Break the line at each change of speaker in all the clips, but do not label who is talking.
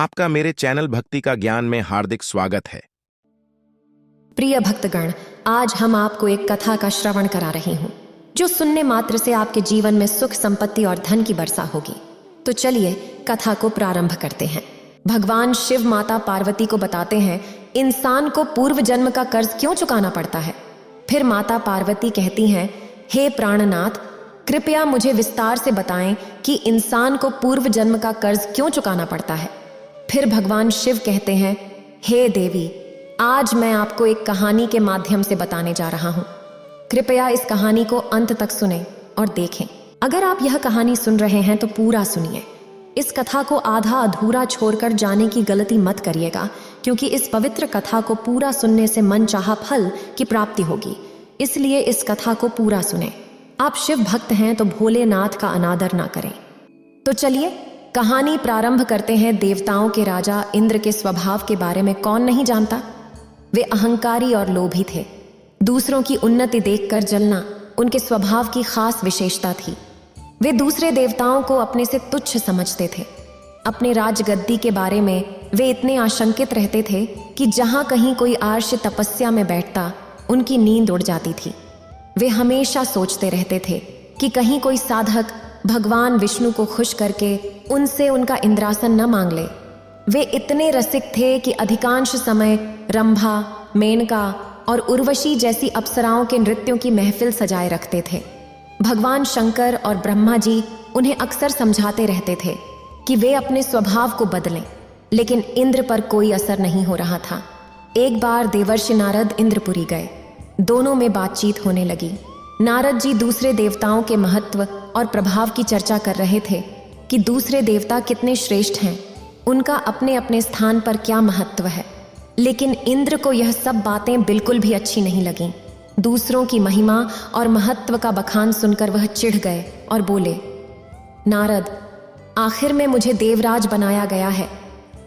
आपका मेरे चैनल भक्ति का ज्ञान में हार्दिक स्वागत है।
प्रिय भक्तगण, आज हम आपको एक कथा का श्रवण करा रही हूँ जो सुनने मात्र से आपके जीवन में सुख, संपत्ति और धन की वर्षा होगी। तो चलिए कथा को प्रारंभ करते हैं। भगवान शिव माता पार्वती को बताते हैं इंसान को पूर्व जन्म का कर्ज क्यों चुकाना पड़ता है। फिर माता पार्वती कहती हैं, हे प्राणनाथ, कृपया मुझे विस्तार से बताएं कि इंसान को पूर्व जन्म का कर्ज क्यों चुकाना पड़ता है। फिर भगवान शिव कहते हैं, हे देवी, आज मैं आपको एक कहानी के माध्यम से बताने जा रहा हूं। कृपया इस कहानी को अंत तक सुनें और देखें। अगर आप यह कहानी सुन रहे हैं तो पूरा सुनिए। इस कथा को आधा अधूरा छोड़कर जाने की गलती मत करिएगा, क्योंकि इस पवित्र कथा को पूरा सुनने से मनचाहा फल की प्राप्ति होगी। इसलिए इस कथा को पूरा सुनें। आप शिव भक्त हैं तो भोलेनाथ का अनादर ना करें। तो चलिए कहानी प्रारंभ करते हैं। देवताओं के राजा इंद्र के स्वभाव के बारे में कौन नहीं जानता। वे अहंकारी और लोभी थे। दूसरों की उन्नति देखकर जलना उनके स्वभाव की खास विशेषता थी। वे दूसरे देवताओं को अपने से तुच्छ समझते थे। अपने राजगद्दी के बारे में वे इतने आशंकित रहते थे कि जहां कहीं कोई आर्ष तपस्या में बैठता, उनकी नींद उड़ जाती थी। वे हमेशा सोचते रहते थे कि कहीं कोई साधक भगवान विष्णु को खुश करके उनसे उनका इंद्रासन न मांग ले। वे इतने रसिक थे कि अधिकांश समय रंभा, मेनका और उर्वशी जैसी अप्सराओं के नृत्यों की महफिल सजाए रखते थे। भगवान शंकर और ब्रह्मा जी उन्हें अक्सर समझाते रहते थे कि वे अपने स्वभाव को बदलें, लेकिन इंद्र पर कोई असर नहीं हो रहा था। एक बार देवर्षि नारद इंद्रपुरी गए। दोनों में बातचीत होने लगी। नारद जी दूसरे देवताओं के महत्व और प्रभाव की चर्चा कर रहे थे कि दूसरे देवता कितने श्रेष्ठ हैं, उनका अपने अपने स्थान पर क्या महत्व है। लेकिन इंद्र को यह सब बातें बिल्कुल भी अच्छी नहीं लगीं। दूसरों की महिमा और महत्व का बखान सुनकर वह चिढ़ गए और बोले, नारद, आखिर में मुझे देवराज बनाया गया है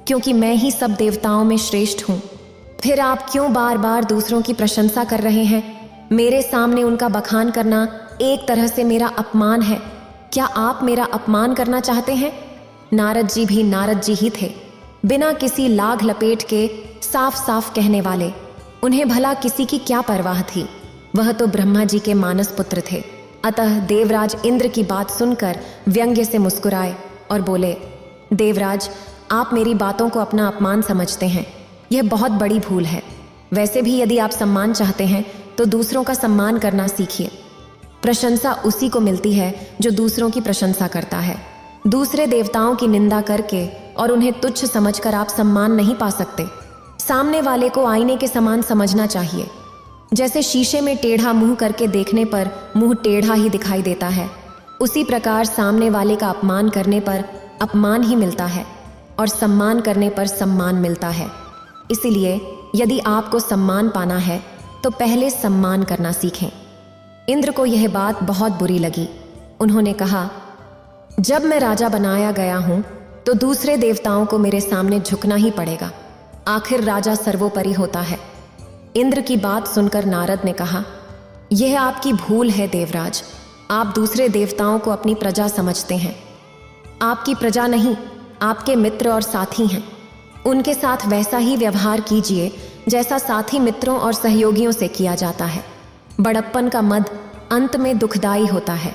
क्योंकि मैं ही सब देवताओं में श्रेष्ठ हूँ। फिर आप क्यों बार बार दूसरों की प्रशंसा कर रहे हैं? मेरे सामने उनका बखान करना एक तरह से मेरा अपमान है। क्या आप मेरा अपमान करना चाहते हैं? नारद जी भी नारद जी ही थे, बिना किसी लाग लपेट के साफ साफ कहने वाले। उन्हें भला किसी की क्या परवाह थी? वह तो ब्रह्मा जी के मानस पुत्र थे। अतः देवराज इंद्र की बात सुनकर व्यंग्य से मुस्कुराए और बोले, देवराज, आप मेरी बातों को अपना अपमान समझते हैं। यह बहुत बड़ी भूल है। वैसे भी यदि आप सम्मान चाहते हैं तो दूसरों का सम्मान करना सीखिए। प्रशंसा उसी को मिलती है जो दूसरों की प्रशंसा करता है। दूसरे देवताओं की निंदा करके और उन्हें तुच्छ समझकर आप सम्मान नहीं पा सकते। सामने वाले को आईने के समान समझना चाहिए। जैसे शीशे में टेढ़ा मुंह करके देखने पर मुंह टेढ़ा ही दिखाई देता है, उसी प्रकार सामने वाले का अपमान करने पर अपमान ही मिलता है और सम्मान करने पर सम्मान मिलता है। इसलिए यदि आपको सम्मान पाना है तो पहले सम्मान करना सीखें। इंद्र को यह बात बहुत बुरी लगी। उन्होंने कहा, जब मैं राजा बनाया गया हूं तो दूसरे देवताओं को मेरे सामने झुकना ही पड़ेगा। आखिर राजा सर्वोपरि होता है। इंद्र की बात सुनकर नारद ने कहा, यह आपकी भूल है देवराज। आप दूसरे देवताओं को अपनी प्रजा समझते हैं। आपकी प्रजा नहीं, आपके मित्र और साथी हैं। उनके साथ वैसा ही व्यवहार कीजिए जैसा साथी मित्रों और सहयोगियों से किया जाता है। बड़प्पन का मद अंत में दुखदाई होता है।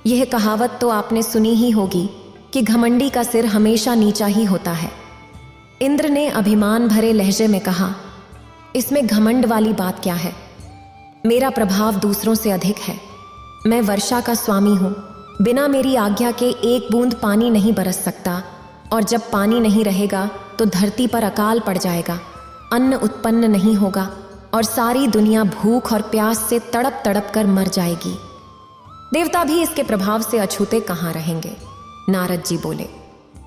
यह कहावत तो आपने सुनी ही होगी कि घमंडी का सिर हमेशा नीचा ही होता है। इंद्र ने अभिमान भरे लहजे में कहा, इसमें घमंड वाली बात क्या है? मेरा प्रभाव दूसरों से अधिक है। मैं वर्षा का स्वामी हूँ। बिना मेरी आज्ञा के एक बूंद पानी नहीं बरस सकता, और जब पानी नहीं रहेगा तो धरती पर अकाल पड़ जाएगा, अन्न उत्पन्न नहीं होगा और सारी दुनिया भूख और प्यास से तड़प तड़प कर मर जाएगी। देवता भी इसके प्रभाव से अछूते कहाँ रहेंगे? नारद जी बोले,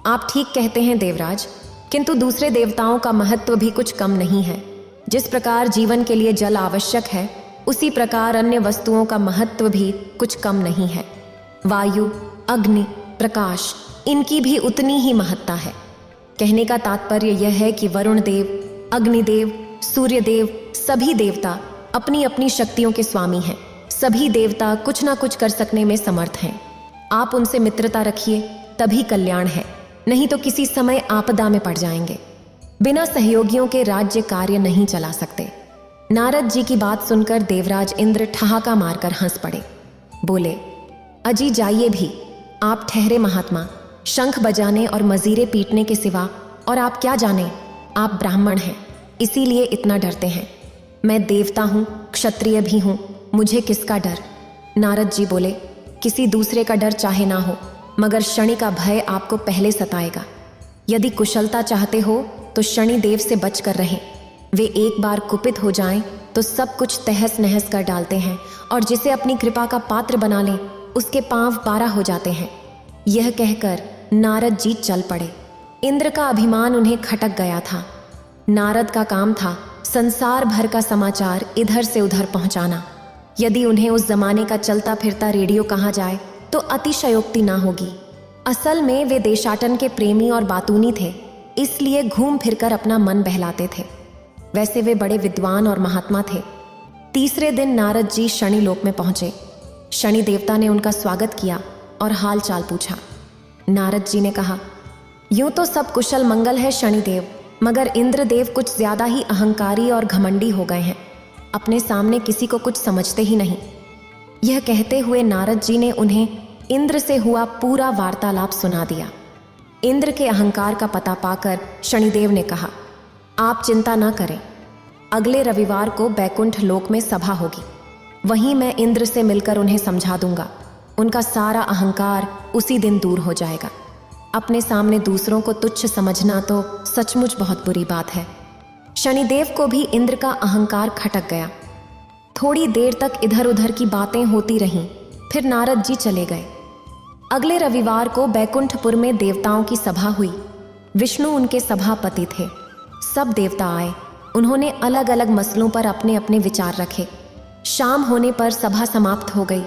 आप ठीक कहते हैं देवराज, किंतु दूसरे देवताओं का महत्व भी कुछ कम नहीं है। जिस प्रकार जीवन के लिए जल आवश्यक है, उसी प्रकार अन्य वस्तुओं का महत्व भी कुछ कम नहीं है। वायु, अग्नि, प्रकाश, इनकी भी उतनी ही महत्ता है। कहने का तात्पर्य यह है कि वरुण देव, अग्निदेव, सूर्यदेव, सभी देवता अपनी अपनी शक्तियों के स्वामी हैं। सभी देवता कुछ ना कुछ कर सकने में समर्थ हैं। आप उनसे मित्रता रखिए, तभी कल्याण है। नहीं तो किसी समय आपदा में पड़ जाएंगे। बिना सहयोगियों के राज्य कार्य नहीं चला सकते। नारद जी की बात सुनकर देवराज इंद्र ठहाका मारकर हंस पड़े। बोले, अजी जाइए भी, आप ठहरे महात्मा। शंख बजाने और मजीरे पीटने के सिवा और आप क्या जाने? आप ब्राह्मण हैं, इसीलिए इतना डरते हैं। मैं देवता हूँ, क्षत्रिय भी हूँ, मुझे किसका डर? नारद जी बोले, किसी दूसरे का डर चाहे ना हो, मगर शनि का भय आपको पहले सताएगा। यदि कुशलता चाहते हो तो शनि देव से बच कर रहें। वे एक बार कुपित हो जाएं तो सब कुछ तहस नहस कर डालते हैं, और जिसे अपनी कृपा का पात्र बना लें उसके पांव 12 हो जाते हैं। यह कहकर नारद जी चल पड़े। इंद्र का अभिमान उन्हें खटक गया था। नारद का काम था संसार भर का समाचार इधर से उधर पहुंचाना। यदि उन्हें उस जमाने का चलता फिरता रेडियो कहा जाए तो अतिशयोक्ति ना होगी। असल में वे देशाटन के प्रेमी और बातूनी थे, इसलिए घूम फिरकर अपना मन बहलाते थे। वैसे वे बड़े विद्वान और महात्मा थे। तीसरे दिन नारद जी शनि लोक में पहुंचे। शनि देवता ने उनका स्वागत किया और हाल चाल पूछा। नारद जी ने कहा, यूं तो सब कुशल मंगल है शनिदेव, मगर इंद्रदेव कुछ ज्यादा ही अहंकारी और घमंडी हो गए हैं। अपने सामने किसी को कुछ समझते ही नहीं। यह कहते हुए नारद जी ने उन्हें इंद्र से हुआ पूरा वार्तालाप सुना दिया। इंद्र के अहंकार का पता पाकर शनिदेव ने कहा, आप चिंता ना करें, अगले रविवार को बैकुंठ लोक में सभा होगी। वहीं मैं इंद्र से मिलकर उन्हें समझा दूंगा। उनका सारा अहंकार उसी दिन दूर हो जाएगा। अपने सामने दूसरों को तुच्छ समझना तो सचमुच बहुत बुरी बात है। शनिदेव को भी इंद्र का अहंकार खटक गया। थोड़ी देर तक इधर उधर की बातें होती रहीं, फिर नारद जी चले गए। अगले रविवार को बैकुंठपुर में देवताओं की सभा हुई। विष्णु उनके सभापति थे। सब देवता आए। उन्होंने अलग अलग मसलों पर अपने अपने विचार रखे। शाम होने पर सभा समाप्त हो गई।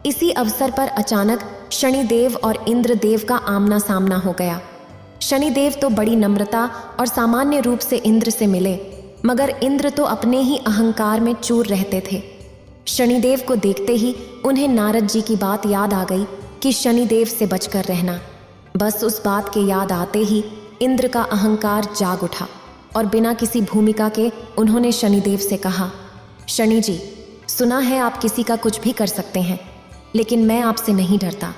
इसी अवसर पर अचानक शनिदेव और इंद्रदेव का आमना सामना हो गया। शनिदेव तो बड़ी नम्रता और सामान्य रूप से इंद्र से मिले, मगर इंद्र तो अपने ही अहंकार में चूर रहते थे। शनिदेव को देखते ही उन्हें नारद जी की बात याद आ गई कि शनिदेव से बचकर रहना। बस उस बात के याद आते ही इंद्र का अहंकार जाग उठा और बिना किसी भूमिका के उन्होंने शनिदेव से कहा, शनि जी, सुना है आप किसी का कुछ भी कर सकते हैं, लेकिन मैं आपसे नहीं डरता।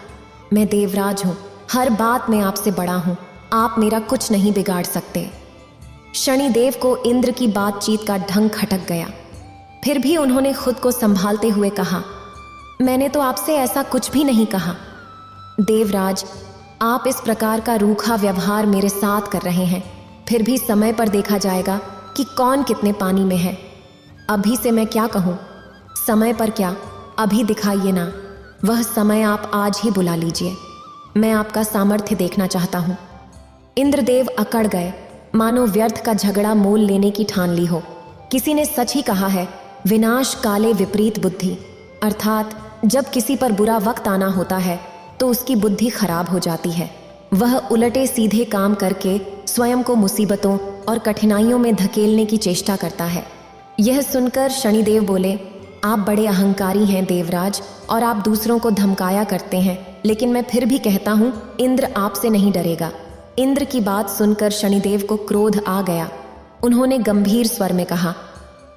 मैं देवराज हूँ, हर बात में आपसे बड़ा हूँ, आप मेरा कुछ नहीं बिगाड़ सकते। शनिदेव को इंद्र की बातचीत का ढंग खटक गया। फिर भी उन्होंने खुद को संभालते हुए कहा, मैंने तो आपसे ऐसा कुछ भी नहीं कहा। देवराज, आप इस प्रकार का रूखा व्यवहार मेरे साथ कर रहे हैं, फिर भी समय पर देखा जाएगा कि कौन कितने पानी में है। अभी से मैं क्या कहूँ? समय पर क्या, अभी दिखाइए ना। वह समय आप आज ही बुला लीजिए। मैं आपका सामर्थ्य देखना चाहता हूँ। इंद्रदेव अकड़ गए, मानो व्यर्थ का झगड़ा मोल लेने की ठान ली हो। किसी ने सच ही कहा है, विनाश काले विपरीत बुद्धि, अर्थात जब किसी पर बुरा वक्त आना होता है तो उसकी बुद्धि खराब हो जाती है। वह उलटे सीधे काम करके स्वयं को मुसीबतों और कठिनाइयों में धकेलने की चेष्टा करता है। यह सुनकर शनिदेव बोले, आप बड़े अहंकारी हैं देवराज, और आप दूसरों को धमकाया करते हैं, लेकिन मैं फिर भी कहता हूँ, इंद्र आपसे नहीं डरेगा। इंद्र की बात सुनकर शनिदेव को क्रोध आ गया। उन्होंने गंभीर स्वर में कहा,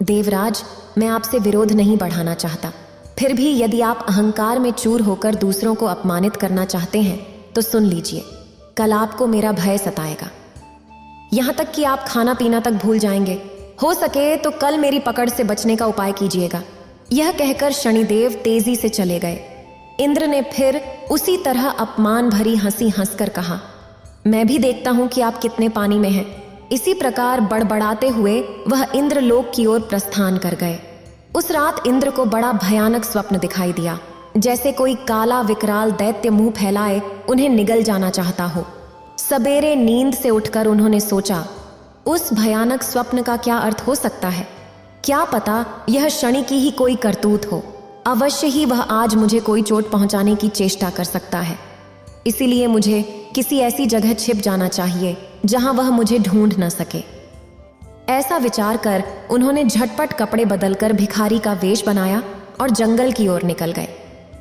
देवराज, मैं आपसे विरोध नहीं बढ़ाना चाहता, फिर भी यदि आप अहंकार में चूर होकर दूसरों को अपमानित करना चाहते हैं तो सुन लीजिए, कल आपको मेरा भय सताएगा। यहाँ तक कि आप खाना पीना तक भूल जाएंगे। हो सके तो कल मेरी पकड़ से बचने का उपाय कीजिएगा। यह कहकर शनिदेव तेजी से चले गए। इंद्र ने फिर उसी तरह अपमान भरी हंसी हंसकर कहा, मैं भी देखता हूं कि आप कितने पानी में हैं। इसी प्रकार बड़बड़ाते हुए वह इंद्रलोक की ओर प्रस्थान कर गए। उस रात इंद्र को बड़ा भयानक स्वप्न दिखाई दिया, जैसे कोई काला विकराल दैत्य मुंह फैलाए उन्हें निगल जाना चाहता हो। सबेरे नींद से उठकर उन्होंने सोचा, उस भयानक स्वप्न का क्या अर्थ हो सकता है? क्या पता यह शनि की ही कोई करतूत हो। अवश्य ही वह आज मुझे कोई चोट पहुंचाने की चेष्टा कर सकता है। इसीलिए मुझे किसी ऐसी जगह छिप जाना चाहिए जहां वह मुझे ढूंढ न सके। ऐसा विचार कर उन्होंने झटपट कपड़े बदलकर भिखारी का वेश बनाया और जंगल की ओर निकल गए।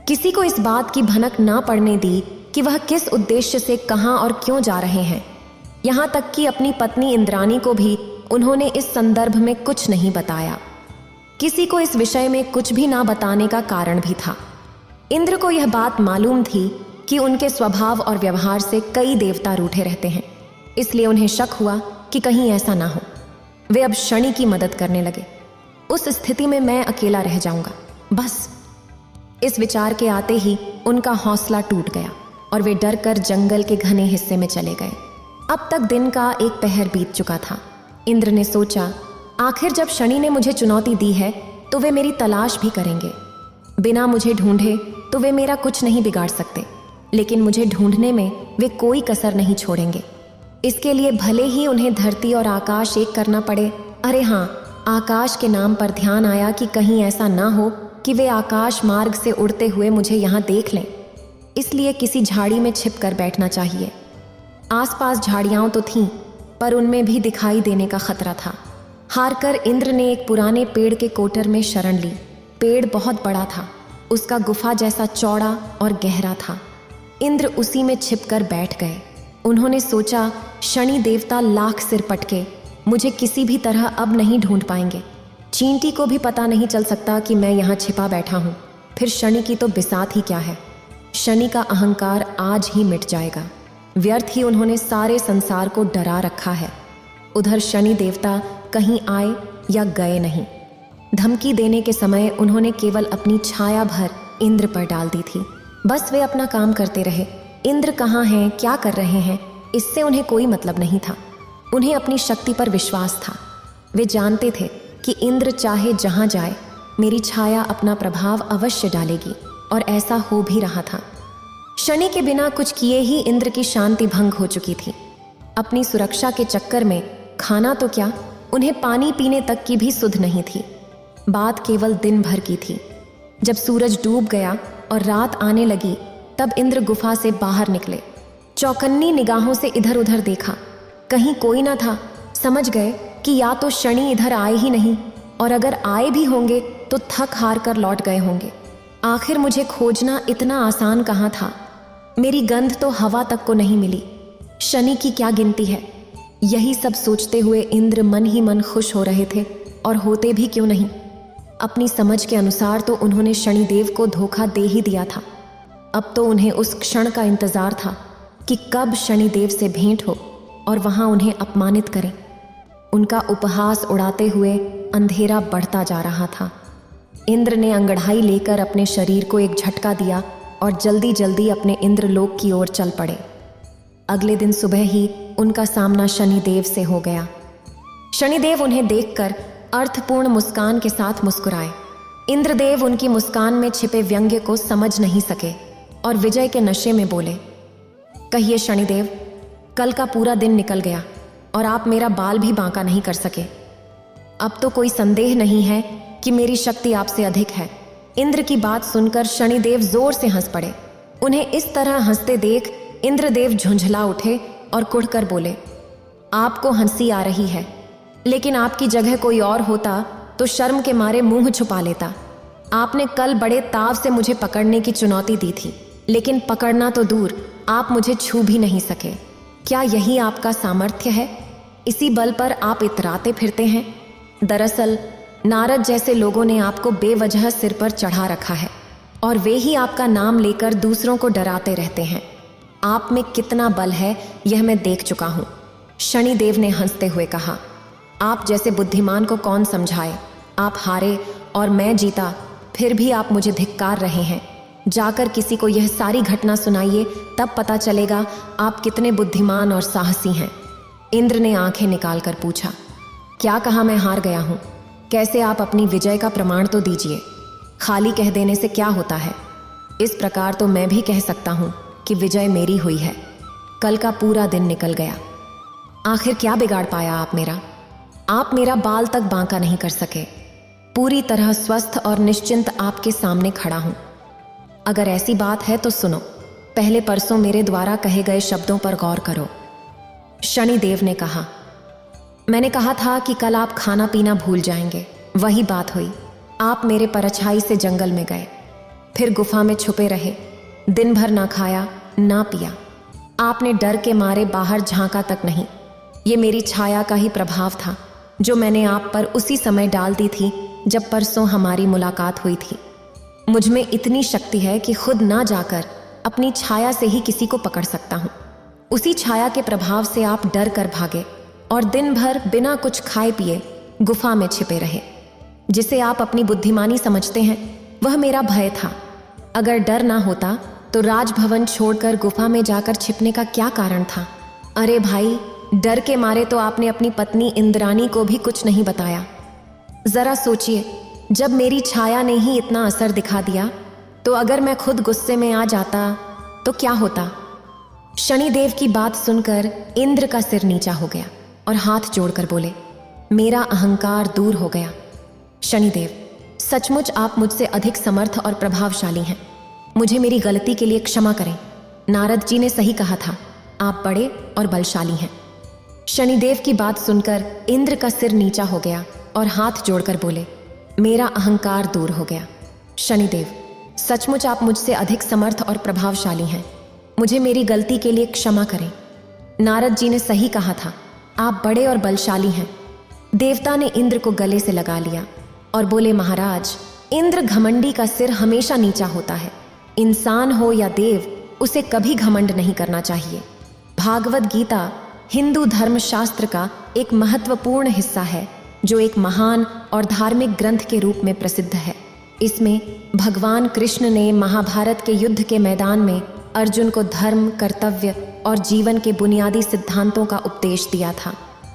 किसी को इस बात की भनक ना पड़ने दी कि वह किस उद्देश्य से कहां और क्यों जा रहे हैं। यहां तक कि अपनी पत्नी इंद्राणी को भी उन्होंने इस संदर्भ में कुछ नहीं बताया। किसी को इस विषय में कुछ भी ना बताने का कारण भी था। इंद्र को यह बात मालूम थी कि उनके स्वभाव और व्यवहार से कई देवता रूठे रहते हैं, इसलिए उन्हें शक हुआ कि कहीं ऐसा ना हो। वे अब शनि की मदद करने लगे। उस स्थिति में मैं अकेला रह जाऊंगा, बस। इस विचार के आते ही उनका हौसला टूट गया और वे डर कर जंगल के घने हिस्से में चले गए। अब तक दिन का एक पहर बीत चुका था। इंद्र ने सोचा, आखिर जब शनि ने मुझे चुनौती दी है तो वे मेरी तलाश भी करेंगे। बिना मुझे ढूंढे तो वे मेरा कुछ नहीं बिगाड़ सकते, लेकिन मुझे ढूंढने में वे कोई कसर नहीं छोड़ेंगे। इसके लिए भले ही उन्हें धरती और आकाश एक करना पड़े। अरे हाँ, आकाश के नाम पर ध्यान आया कि कहीं ऐसा ना हो कि वे आकाश मार्ग से उड़ते हुए मुझे यहाँ देख लें। इसलिए किसी झाड़ी में छिप कर बैठना चाहिए। आसपास झाड़ियाँ तो थीं, पर उनमें भी दिखाई देने का खतरा था। हारकर इंद्र ने एक पुराने पेड़ के कोटर में शरण ली। पेड़ बहुत बड़ा था, उसका गुफा जैसा चौड़ा और गहरा था। इंद्र उसी में छिपकर बैठ गए। उन्होंने सोचा, शनि देवता लाख सिर पटके मुझे किसी भी तरह अब नहीं ढूंढ पाएंगे। चींटी को भी पता नहीं चल सकता कि मैं यहाँ छिपा बैठा हूँ। फिर शनि की तो बिसात ही क्या है। शनि का अहंकार आज ही मिट जाएगा। व्यर्थ ही उन्होंने सारे संसार को डरा रखा है। उधर शनि देवता कहीं आए या गए नहीं। धमकी देने के समय उन्होंने केवल अपनी छाया भर इंद्र पर डाल दी थी। बस वे अपना काम करते रहे। इंद्र कहाँ हैं, क्या कर रहे हैं, इससे उन्हें कोई मतलब नहीं था। उन्हें अपनी शक्ति पर विश्वास था। वे जानते थे कि इंद्र चाहे जहां जाए मेरी छाया अपना प्रभाव अवश्य डालेगी, और ऐसा हो भी रहा था। शनि के बिना कुछ किए ही इंद्र की शांति भंग हो चुकी थी। अपनी सुरक्षा के चक्कर में खाना तो क्या, उन्हें पानी पीने तक की भी सुध नहीं थी। बात केवल दिन भर की थी। जब सूरज डूब गया और रात आने लगी, तब इंद्र गुफा से बाहर निकले। चौकन्नी निगाहों से इधर उधर देखा, कहीं कोई ना था। समझ गए कि या तो शनि इधर आए ही नहीं, और अगर आए भी होंगे तो थक हार कर लौट गए होंगे। आखिर मुझे खोजना इतना आसान कहाँ था। मेरी गंध तो हवा तक को नहीं मिली। शनि की क्या गिनती है। यही सब सोचते हुए इंद्र मन ही मन खुश हो रहे थे, और होते भी क्यों नहीं। अपनी समझ के अनुसार तो उन्होंने शनिदेव को धोखा दे ही दिया था। अब तो उन्हें उस क्षण का इंतजार था कि कब शनिदेव से भेंट हो और वहां उन्हें अपमानित करें। उनका उपहास उड़ाते हुए अंधेरा बढ़ता जा रहा था। इंद्र ने अंगड़ाई लेकर अपने शरीर को एक झटका दिया और जल्दी जल्दी अपने इंद्रलोक की ओर चल पड़े। अगले दिन सुबह ही उनका सामना शनिदेव से हो गया। शनिदेव उन्हें देखकर अर्थपूर्ण मुस्कान के साथ मुस्कुराए। इंद्रदेव उनकी मुस्कान में छिपे व्यंग्य को समझ नहीं सके और विजय के नशे में बोले, कहिए शनिदेव, कल का पूरा दिन निकल गया और आप मेरा बाल भी बांका नहीं कर सके। अब तो कोई संदेह नहीं है कि मेरी शक्ति आपसे अधिक है। इंद्र की बात सुनकर शनिदेव जोर से हंस पड़े। उन्हें इस तरह हंसते देख इंद्रदेव झुंझला उठे और कुढ़कर बोले, आपको हंसी आ रही है, लेकिन आपकी जगह कोई और होता तो शर्म के मारे मुंह छुपा लेता। आपने कल बड़े ताव से मुझे पकड़ने की चुनौती दी थी, लेकिन पकड़ना तो दूर, आप मुझे छू भी नहीं सके। क्या यही आपका सामर्थ्य है? इसी बल पर आप इतराते फिरते हैं। दरअसल नारद जैसे लोगों ने आपको बेवजह सिर पर चढ़ा रखा है, और वे ही आपका नाम लेकर दूसरों को डराते रहते हैं। आप में कितना बल है यह मैं देख चुका हूं। शनिदेव ने हंसते हुए कहा, आप जैसे बुद्धिमान को कौन समझाए। आप हारे और मैं जीता, फिर भी आप मुझे धिक्कार रहे हैं। जाकर किसी को यह सारी घटना सुनाइए, तब पता चलेगा आप कितने बुद्धिमान और साहसी हैं। इंद्र ने आंखें निकालकर पूछा, क्या कहा मैं हार गया हूं? कैसे? आप अपनी विजय का प्रमाण तो दीजिए। खाली कह देने से क्या होता है? इस प्रकार तो मैं भी कह सकता हूं कि विजय मेरी हुई है। कल का पूरा दिन निकल गया, आखिर क्या बिगाड़ पाया आप मेरा? आप मेरा बाल तक बांका नहीं कर सके। पूरी तरह स्वस्थ और निश्चिंत आपके सामने खड़ा हूं। अगर ऐसी बात है तो सुनो, पहले परसों मेरे द्वारा कहे गए शब्दों पर गौर करो। शनिदेव ने कहा, मैंने कहा था कि कल आप खाना पीना भूल जाएंगे। वही बात हुई। आप मेरे परछाई से जंगल में गए, फिर गुफा में छुपे रहे। दिन भर ना खाया ना पिया। आपने डर के मारे बाहर झांका तक नहीं। ये मेरी छाया का ही प्रभाव था जो मैंने आप पर उसी समय डाल दी थी जब परसों हमारी मुलाकात हुई थी। मुझ में इतनी शक्ति है कि खुद ना जाकर अपनी छाया से ही किसी को पकड़ सकता हूँ। उसी छाया के प्रभाव से आप डर कर भागे और दिन भर बिना कुछ खाए पिए गुफा में छिपे रहे। जिसे आप अपनी बुद्धिमानी समझते हैं वह मेरा भय था। अगर डर ना होता तो राजभवन छोड़कर गुफा में जाकर छिपने का क्या कारण था? अरे भाई, डर के मारे तो आपने अपनी पत्नी इंद्राणी को भी कुछ नहीं बताया। जरा सोचिए, जब मेरी छाया ने ही इतना असर दिखा दिया तो अगर मैं खुद गुस्से में आ जाता तो क्या होता? शनिदेव की बात सुनकर इंद्र का सिर नीचा हो गया और हाथ जोड़कर बोले, मेरा अहंकार दूर हो गया। शनिदेव, सचमुच आप मुझसे अधिक समर्थ और प्रभावशाली हैं। मुझे मेरी गलती के लिए क्षमा करें। नारद जी ने सही कहा था, आप बड़े और बलशाली हैं। शनिदेव की बात सुनकर इंद्र का सिर नीचा हो गया और हाथ जोड़कर बोले, मेरा अहंकार दूर हो गया। शनिदेव, सचमुच आप मुझसे अधिक समर्थ और प्रभावशाली हैं। मुझे मेरी गलती के लिए क्षमा करें। नारद जी ने सही कहा था, आप बड़े और बलशाली हैं। देवता ने इंद्र को गले से लगा लिया और बोले, महाराज, इंद्र घमंडी का सिर हमेशा नीचा होता है। इंसान हो या देव, उसे कभी घमंड नहीं करना चाहिए। भागवत गीता हिंदू धर्मशास्त्र का एक महत्वपूर्ण हिस्सा है जो एक महान और धार्मिक ग्रंथ के रूप में प्रसिद्ध है। इसमें भगवान कृष्ण ने महाभारत के युद्ध के मैदान में अर्जुन को धर्म, कर्तव्य और जीवन के बुनियादी सिद्धांतों का उपदेश दिया था।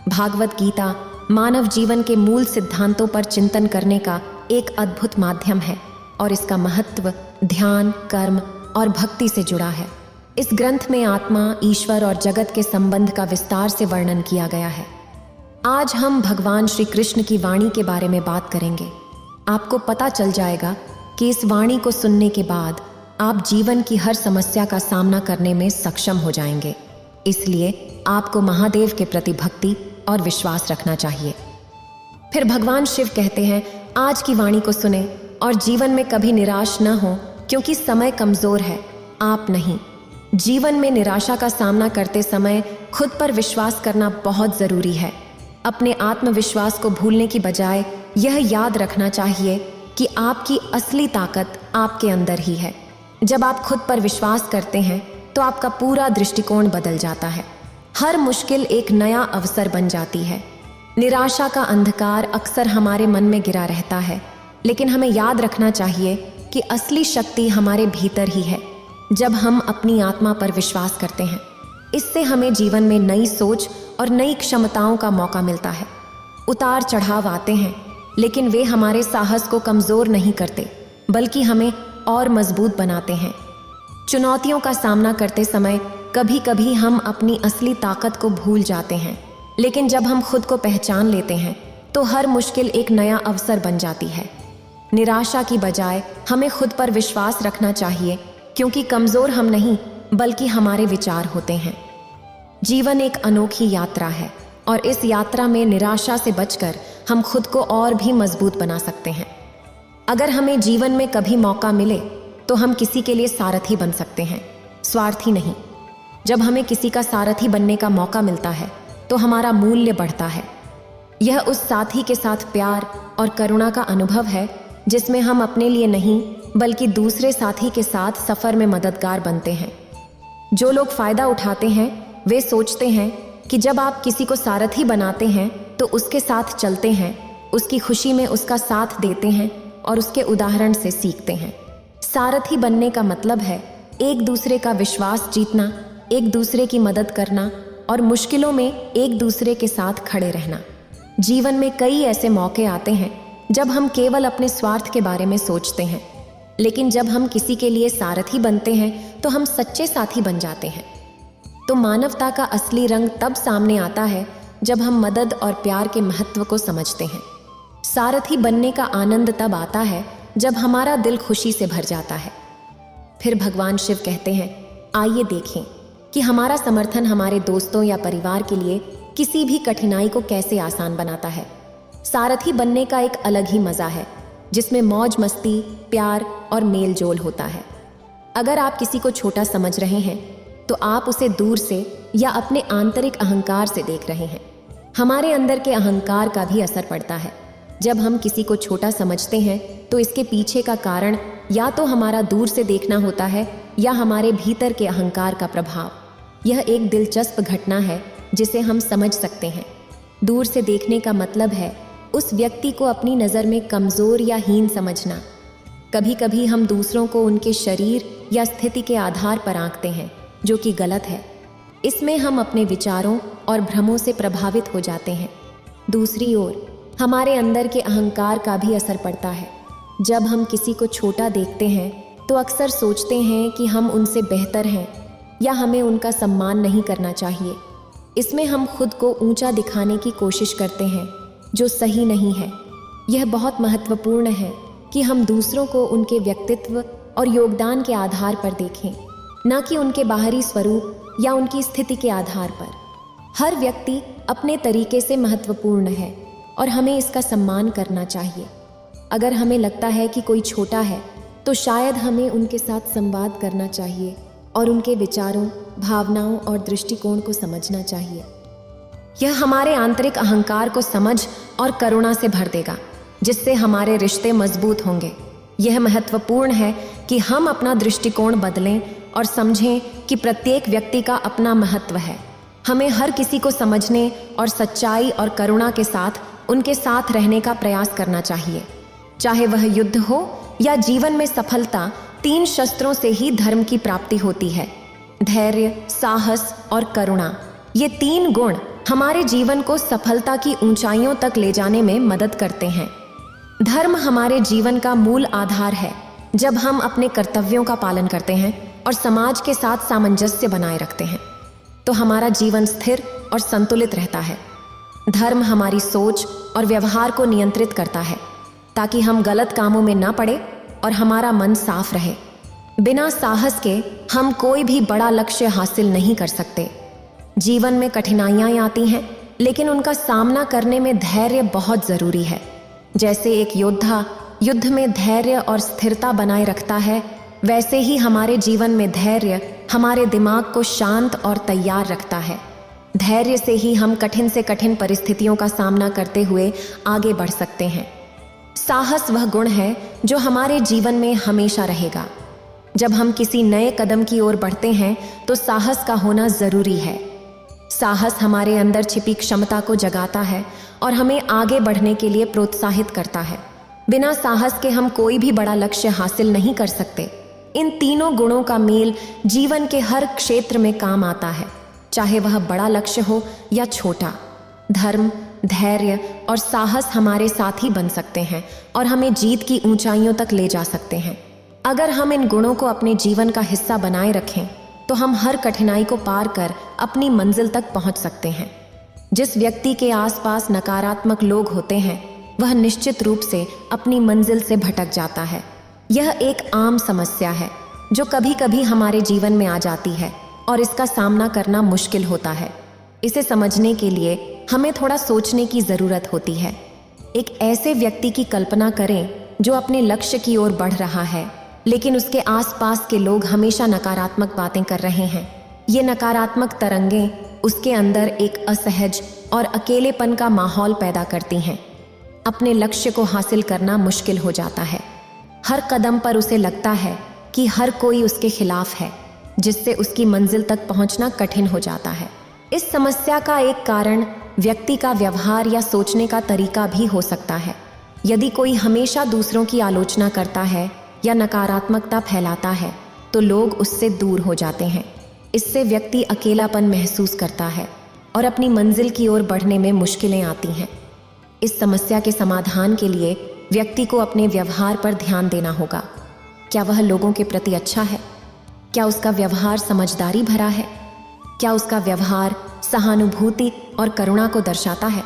भागवत गीता मानव जीवन के मूल सिद्धांतों पर चिंतन करने का एक अद्भुत माध्यम है और इसका महत्व ध्यान, कर्म और भक्ति से जुड़ा है। इस ग्रंथ में आत्मा, ईश्वर और जगत के संबंध का विस्तार से वर्णन किया गया है। आज हम भगवान श्री कृष्ण की वाणी के बारे में बात करेंगे। आपको पता चल जाएगा कि इस वाणी को सुनने के बाद आप जीवन की हर समस्या का सामना करने में सक्षम हो जाएंगे। इसलिए आपको महादेव के प्रति भक्ति और विश्वास रखना चाहिए। फिर भगवान शिव कहते हैं, आज की वाणी को सुने और जीवन में कभी निराश न हो, क्योंकि समय कमजोर है, आप नहीं। जीवन में निराशा का सामना करते समय खुद पर विश्वास करना बहुत जरूरी है। अपने आत्मविश्वास को भूलने की बजाय यह याद रखना चाहिए कि आपकी असली ताकत आपके अंदर ही है। जब आप खुद पर विश्वास करते हैं तो आपका पूरा दृष्टिकोण बदल जाता है। हर मुश्किल एक नया अवसर बन जाती है। निराशा का अंधकार अक्सर हमारे मन में गिरा रहता है, लेकिन हमें याद रखना चाहिए कि असली शक्ति हमारे भीतर ही है। जब हम अपनी आत्मा पर विश्वास करते हैं, इससे हमें जीवन में नई सोच और नई क्षमताओं का मौका मिलता है। उतार चढ़ाव आते हैं, लेकिन वे हमारे साहस को कमजोर नहीं करते, बल्कि हमें और मजबूत बनाते हैं। चुनौतियों का सामना करते समय कभी कभी हम अपनी असली ताकत को भूल जाते हैं, लेकिन जब हम खुद को पहचान लेते हैं तो हर मुश्किल एक नया अवसर बन जाती है। निराशा की बजाय हमें खुद पर विश्वास रखना चाहिए, क्योंकि कमजोर हम नहीं बल्कि हमारे विचार होते हैं। जीवन एक अनोखी यात्रा है और इस यात्रा में निराशा से बचकर हम खुद को और भी मजबूत बना सकते हैं। अगर हमें जीवन में कभी मौका मिले तो हम किसी के लिए सारथी बन सकते हैं, स्वार्थी नहीं। जब हमें किसी का सारथी बनने का मौका मिलता है तो हमारा मूल्य बढ़ता है। यह उस साथी के साथ प्यार और करुणा का अनुभव है जिसमें हम अपने लिए नहीं बल्कि दूसरे साथी के साथ सफर में मददगार बनते हैं। जो लोग फायदा उठाते हैं वे सोचते हैं कि जब आप किसी को सारथी बनाते हैं तो उसके साथ चलते हैं, उसकी खुशी में उसका साथ देते हैं और उसके उदाहरण से सीखते हैं। सारथी बनने का मतलब है एक दूसरे का विश्वास जीतना, एक दूसरे की मदद करना और मुश्किलों में एक दूसरे के साथ खड़े रहना। जीवन में कई ऐसे मौके आते हैं जब हम केवल अपने स्वार्थ के बारे में सोचते हैं, लेकिन जब हम किसी के लिए सारथी बनते हैं तो हम सच्चे साथी बन जाते हैं। तो मानवता का असली रंग तब सामने आता है जब हम मदद और प्यार के महत्व को समझते हैं। सारथी बनने का आनंद तब आता है जब हमारा दिल खुशी से भर जाता है। फिर भगवान शिव कहते हैं, आइए देखें कि हमारा समर्थन हमारे दोस्तों या परिवार के लिए किसी भी कठिनाई को कैसे आसान बनाता है। सारथी बनने का एक अलग ही मजा है जिसमें मौज मस्ती, प्यार और मेल जोल होता है। अगर आप किसी को छोटा समझ रहे हैं तो आप उसे दूर से या अपने आंतरिक अहंकार से देख रहे हैं। हमारे अंदर के अहंकार का भी असर पड़ता है। जब हम किसी को छोटा समझते हैं तो इसके पीछे का कारण या तो हमारा दूर से देखना होता है या हमारे भीतर के अहंकार का प्रभाव। यह एक दिलचस्प घटना है जिसे हम समझ सकते हैं। दूर से देखने का मतलब है उस व्यक्ति को अपनी नज़र में कमज़ोर या हीन समझना। कभी कभी हम दूसरों को उनके शरीर या स्थिति के आधार पर आंकते हैं, जो कि गलत है। इसमें हम अपने विचारों और भ्रमों से प्रभावित हो जाते हैं। दूसरी ओर हमारे अंदर के अहंकार का भी असर पड़ता है। जब हम किसी को छोटा देखते हैं तो अक्सर सोचते हैं कि हम उनसे बेहतर हैं या हमें उनका सम्मान नहीं करना चाहिए। इसमें हम खुद को ऊंचा दिखाने की कोशिश करते हैं, जो सही नहीं है। यह बहुत महत्वपूर्ण है कि हम दूसरों को उनके व्यक्तित्व और योगदान के आधार पर देखें, न कि उनके बाहरी स्वरूप या उनकी स्थिति के आधार पर। हर व्यक्ति अपने तरीके से महत्वपूर्ण है और हमें इसका सम्मान करना चाहिए। अगर हमें लगता है कि कोई छोटा है तो शायद हमें उनके साथ संवाद करना चाहिए और उनके विचारों, भावनाओं और दृष्टिकोण को समझना चाहिए। यह हमारे आंतरिक अहंकार को समझ और करुणा से भर देगा, जिससे हमारे रिश्ते मजबूत होंगे। यह महत्वपूर्ण है कि हम अपना दृष्टिकोण बदलें और समझें कि प्रत्येक व्यक्ति का अपना महत्व है। हमें हर किसी को समझने और सच्चाई और करुणा के साथ उनके साथ रहने का प्रयास करना चाहिए। चाहे वह युद्ध हो या जीवन में सफलता, 3 शस्त्रों से ही धर्म की प्राप्ति होती है। धैर्य, साहस और करुणा, ये 3 गुण हमारे जीवन को सफलता की ऊंचाइयों तक ले जाने में मदद करते हैं। धर्म हमारे जीवन का मूल आधार है। जब हम अपने कर्तव्यों का पालन करते हैं और समाज के साथ सामंजस्य बनाए रखते हैं तो हमारा जीवन स्थिर और संतुलित रहता है। धर्म हमारी सोच और व्यवहार को नियंत्रित करता है ताकि हम गलत कामों में ना पड़े और हमारा मन साफ रहे। बिना साहस के हम कोई भी बड़ा लक्ष्य हासिल नहीं कर सकते। जीवन में कठिनाइयां आती हैं, लेकिन उनका सामना करने में धैर्य बहुत जरूरी है। जैसे एक योद्धा युद्ध में धैर्य और स्थिरता बनाए रखता है, वैसे ही हमारे जीवन में धैर्य हमारे दिमाग को शांत और तैयार रखता है। धैर्य से ही हम कठिन से कठिन परिस्थितियों का सामना करते हुए आगे बढ़ सकते हैं। साहस वह गुण है जो हमारे जीवन में हमेशा रहेगा। जब हम किसी नए कदम की ओर बढ़ते हैं तो साहस का होना जरूरी है। साहस हमारे अंदर छिपी क्षमता को जगाता है और हमें आगे बढ़ने के लिए प्रोत्साहित करता है। बिना साहस के हम कोई भी बड़ा लक्ष्य हासिल नहीं कर सकते। इन तीनों गुणों का मेल जीवन के हर क्षेत्र में काम आता है, चाहे वह बड़ा लक्ष्य हो या छोटा। धर्म, धैर्य और साहस हमारे साथी बन सकते हैं और हमें जीत की ऊंचाइयों तक ले जा सकते हैं। अगर हम इन गुणों को अपने जीवन का हिस्सा बनाए रखें तो हम हर कठिनाई को पार कर अपनी मंजिल तक पहुंच सकते हैं। जिस व्यक्ति के आसपास नकारात्मक लोग होते हैं वह निश्चित रूप से अपनी मंजिल से भटक जाता है। यह एक आम समस्या है जो कभी कभी हमारे जीवन में आ जाती है और इसका सामना करना मुश्किल होता है। इसे समझने के लिए हमें थोड़ा सोचने की ज़रूरत होती है। एक ऐसे व्यक्ति की कल्पना करें जो अपने लक्ष्य की ओर बढ़ रहा है, लेकिन उसके आसपास के लोग हमेशा नकारात्मक बातें कर रहे हैं। ये नकारात्मक तरंगें उसके अंदर एक असहज और अकेलेपन का माहौल पैदा करती हैं। अपने लक्ष्य को हासिल करना मुश्किल हो जाता है। हर कदम पर उसे लगता है कि हर कोई उसके खिलाफ है, जिससे उसकी मंजिल तक पहुंचना कठिन हो जाता है। इस समस्या का एक कारण व्यक्ति का व्यवहार या सोचने का तरीका भी हो सकता है। यदि कोई हमेशा दूसरों की आलोचना करता है या नकारात्मकता फैलाता है तो लोग उससे दूर हो जाते हैं। इससे व्यक्ति अकेलापन महसूस करता है और अपनी मंजिल की ओर बढ़ने में मुश्किलें आती हैं। इस समस्या के समाधान के लिए व्यक्ति को अपने व्यवहार पर ध्यान देना होगा। क्या वह लोगों के प्रति अच्छा है? क्या उसका व्यवहार समझदारी भरा है? क्या उसका व्यवहार सहानुभूति और करुणा को दर्शाता है?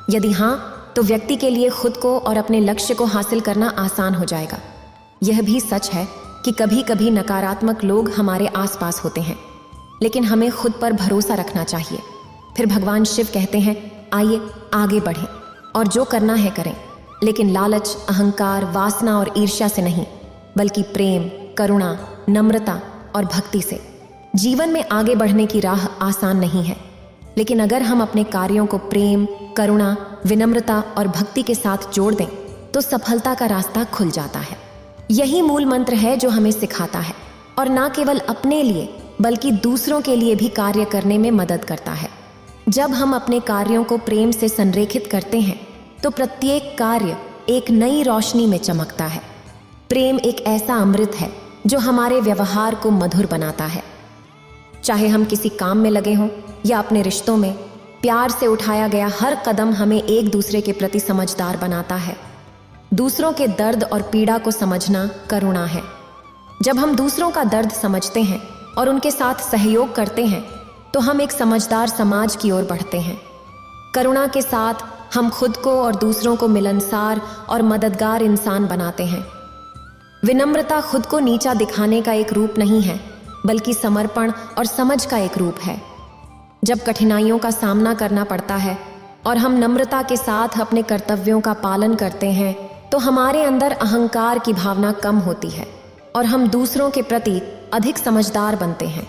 यदि हाँ, तो व्यक्ति के लिए खुद को और अपने लक्ष्य को हासिल करना आसान हो जाएगा। यह भी सच है कि कभी कभी नकारात्मक लोग हमारे आसपास होते हैं, लेकिन हमें खुद पर भरोसा रखना चाहिए। फिर भगवान शिव कहते हैं, आइए आगे बढ़ें और जो करना है करें, लेकिन लालच, अहंकार, वासना और ईर्ष्या से नहीं, बल्कि प्रेम, करुणा नम्रता और भक्ति से। जीवन में आगे बढ़ने की राह आसान नहीं है, लेकिन अगर हम अपने कार्यों को प्रेम, करुणा, विनम्रता और भक्ति के साथ जोड़ दें तो सफलता का रास्ता खुल जाता है। यही मूल मंत्र है जो हमें सिखाता है और ना केवल अपने लिए बल्कि दूसरों के लिए भी कार्य करने में मदद करता है। जब हम अपने कार्यों को प्रेम से संरेखित करते हैं तो प्रत्येक कार्य एक नई रोशनी में चमकता है। प्रेम एक ऐसा अमृत है जो हमारे व्यवहार को मधुर बनाता है। चाहे हम किसी काम में लगे हों या अपने रिश्तों में, प्यार से उठाया गया हर कदम हमें एक दूसरे के प्रति समझदार बनाता है। दूसरों के दर्द और पीड़ा को समझना करुणा है। जब हम दूसरों का दर्द समझते हैं और उनके साथ सहयोग करते हैं तो हम एक समझदार समाज की ओर बढ़ते हैं। करुणा के साथ हम खुद को और दूसरों को मिलनसार और मददगार इंसान बनाते हैं। विनम्रता खुद को नीचा दिखाने का एक रूप नहीं है, बल्कि समर्पण और समझ का एक रूप है। जब कठिनाइयों का सामना करना पड़ता है और हम नम्रता के साथ अपने कर्तव्यों का पालन करते हैं तो हमारे अंदर अहंकार की भावना कम होती है और हम दूसरों के प्रति अधिक समझदार बनते हैं।